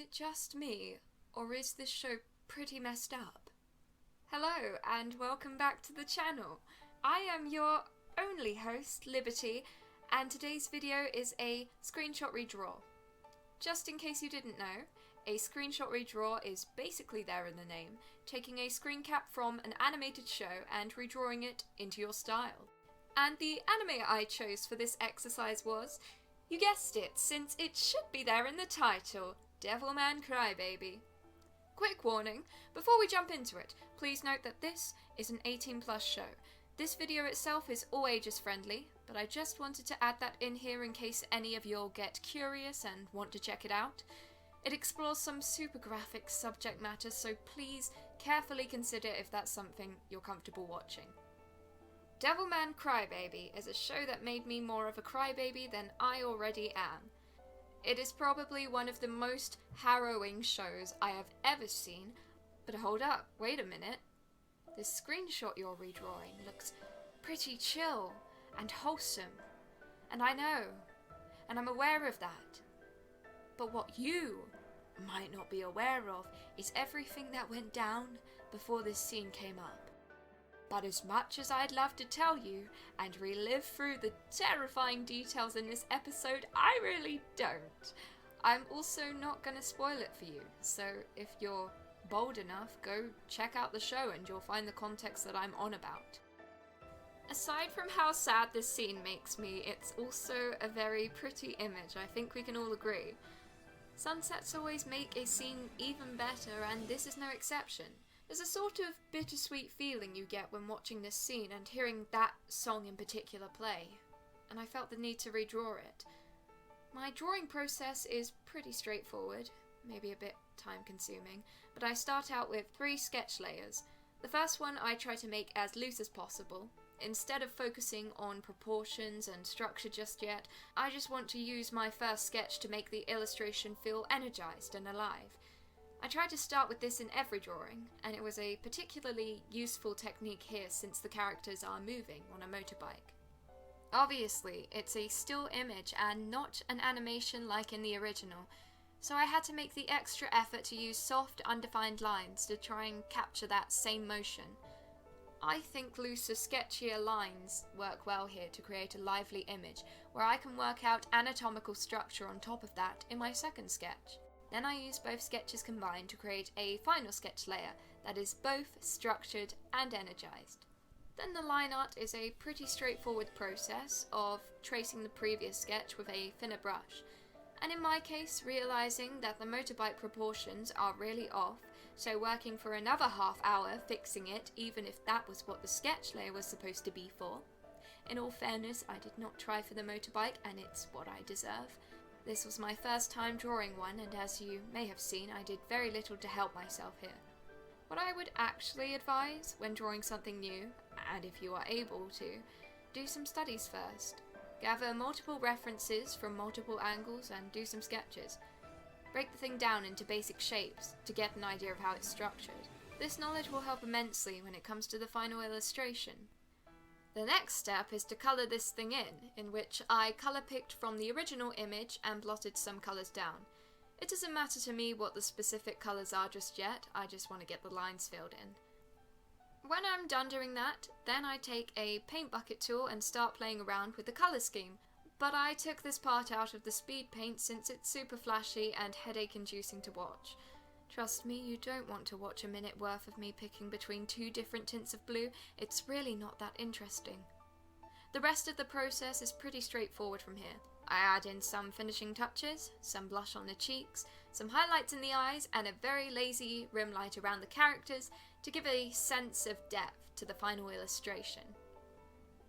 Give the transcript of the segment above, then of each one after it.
it just me, or is this show pretty messed up? Hello, and welcome back to the channel. I am your only host, Liberty, and today's video is a screenshot redraw. Just in case you didn't know, a screenshot redraw is basically there in the name, taking a screen cap from an animated show and redrawing it into your style. And the anime I chose for this exercise was, you guessed it, since it should be there in the title, Devilman Crybaby. Quick warning, before we jump into it, please note that this is an 18+ show. This video itself is all ages friendly, but I just wanted to add that in here in case any of y'all get curious and want to check it out. It explores some super graphic subject matter, so please carefully consider if that's something you're comfortable watching. Devilman Crybaby is a show that made me more of a crybaby than I already am. It is probably one of the most harrowing shows I have ever seen, but hold up, wait a minute. This screenshot you're redrawing looks pretty chill and wholesome, and I know, and I'm aware of that. But what you might not be aware of is everything that went down before this scene came up. But as much as I'd love to tell you and relive through the terrifying details in this episode, I really don't. I'm also not going to spoil it for you, so if you're bold enough, go check out the show and you'll find the context that I'm on about. Aside from how sad this scene makes me, it's also a very pretty image, I think we can all agree. Sunsets always make a scene even better, and this is no exception. There's a sort of bittersweet feeling you get when watching this scene and hearing that song in particular play, and I felt the need to redraw it. My drawing process is pretty straightforward, maybe a bit time consuming, but I start out with 3 sketch layers. The first one I try to make as loose as possible. Instead of focusing on proportions and structure just yet, I just want to use my first sketch to make the illustration feel energized and alive. I try to start with this in every drawing, and it was a particularly useful technique here since the characters are moving on a motorbike. Obviously, it's a still image and not an animation like in the original, so I had to make the extra effort to use soft, undefined lines to try and capture that same motion. I think looser, sketchier lines work well here to create a lively image, where I can work out anatomical structure on top of that in my second sketch. Then I use both sketches combined to create a final sketch layer that is both structured and energized. Then the line art is a pretty straightforward process of tracing the previous sketch with a thinner brush, and in my case realizing that the motorbike proportions are really off, so working for another half hour fixing it even if that was what the sketch layer was supposed to be for. In all fairness, I did not try for the motorbike and it's what I deserve. This was my first time drawing one, and as you may have seen, I did very little to help myself here. What I would actually advise when drawing something new, and if you are able to, do some studies first. Gather multiple references from multiple angles and do some sketches. Break the thing down into basic shapes to get an idea of how it's structured. This knowledge will help immensely when it comes to the final illustration. The next step is to colour this thing in which I colour picked from the original image and blotted some colours down. It doesn't matter to me what the specific colours are just yet, I just want to get the lines filled in. When I'm done doing that, then I take a paint bucket tool and start playing around with the colour scheme. But I took this part out of the speed paint since it's super flashy and headache inducing to watch. Trust me, you don't want to watch a minute worth of me picking between 2 different tints of blue, it's really not that interesting. The rest of the process is pretty straightforward from here. I add in some finishing touches, some blush on the cheeks, some highlights in the eyes, and a very lazy rim light around the characters to give a sense of depth to the final illustration.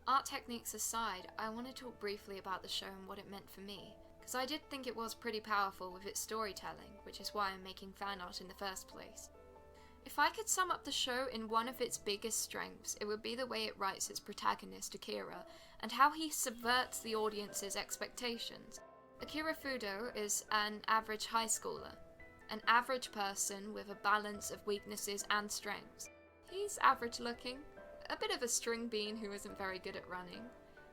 Art techniques aside, I want to talk briefly about the show and what it meant for me, because I did think it was pretty powerful with its storytelling, which is why I'm making fan art in the first place. If I could sum up the show in one of its biggest strengths, it would be the way it writes its protagonist, Akira, and how he subverts the audience's expectations. Akira Fudo is an average high schooler, an average person with a balance of weaknesses and strengths. He's average looking, a bit of a string bean who isn't very good at running.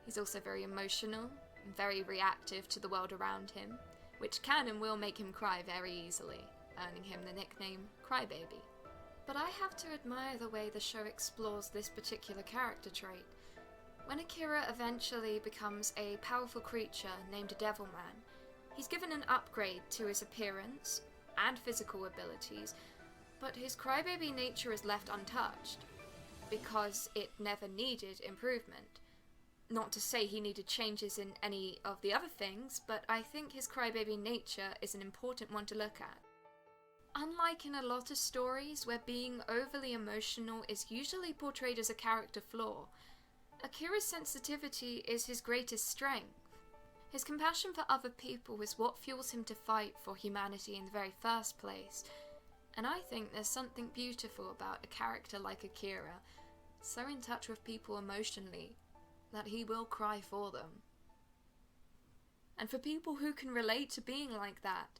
He's also very emotional and very reactive to the world around him, which can and will make him cry very easily. earning him the nickname Crybaby. But I have to admire the way the show explores this particular character trait. When Akira eventually becomes a powerful creature named a Devilman, he's given an upgrade to his appearance and physical abilities, but his crybaby nature is left untouched, because it never needed improvement. Not to say he needed changes in any of the other things, but I think his crybaby nature is an important one to look at. Unlike in a lot of stories where being overly emotional is usually portrayed as a character flaw, Akira's sensitivity is his greatest strength. His compassion for other people is what fuels him to fight for humanity in the very first place, and I think there's something beautiful about a character like Akira, so in touch with people emotionally, that he will cry for them. And for people who can relate to being like that,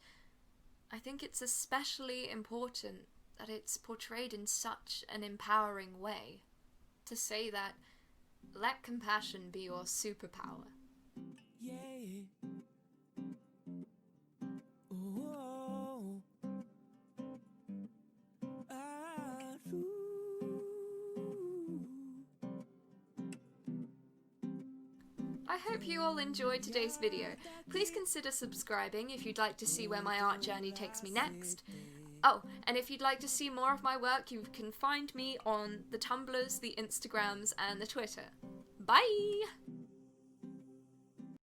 I think it's especially important that it's portrayed in such an empowering way. To say that, let compassion be your superpower. Yeah. Oh. I hope you all enjoyed today's video. Please consider subscribing if you'd like to see where my art journey takes me next. Oh, and if you'd like to see more of my work, you can find me on the Tumblrs, the Instagrams, and the Twitter. Bye!